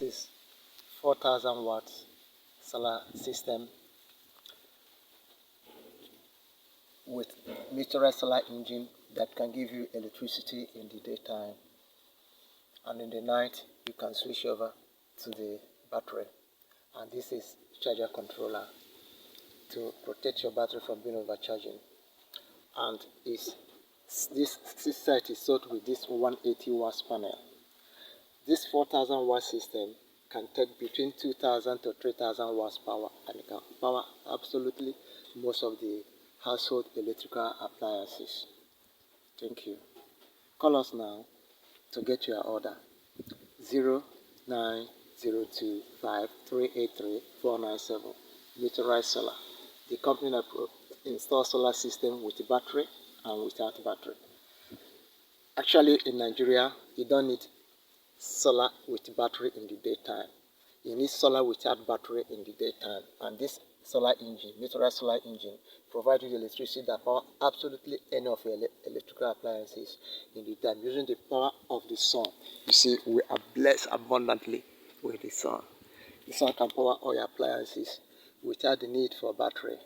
This is 4,000 watts solar system with Meteorite solar engine that can give you electricity in the daytime, and in the night you can switch over to the battery. And this is charger controller to protect your battery from being overcharging. And this set is sold with this 180 watts panel. This 4,000 watt system can take between 2,000 to 3,000 watts power, and it can power absolutely most of the household electrical appliances. Thank you. Call us now to get your order. 09025383497. Meteorite Solar, the company that installs solar system with battery and without battery. Actually, in Nigeria, you don't need solar with battery in the daytime. You need solar without battery in the daytime, and this solar engine, Meteorite solar engine, provides you the electricity that power absolutely any of your electrical appliances in the time using the power of the sun. You see, we are blessed abundantly with the sun. The sun can power all your appliances without the need for battery.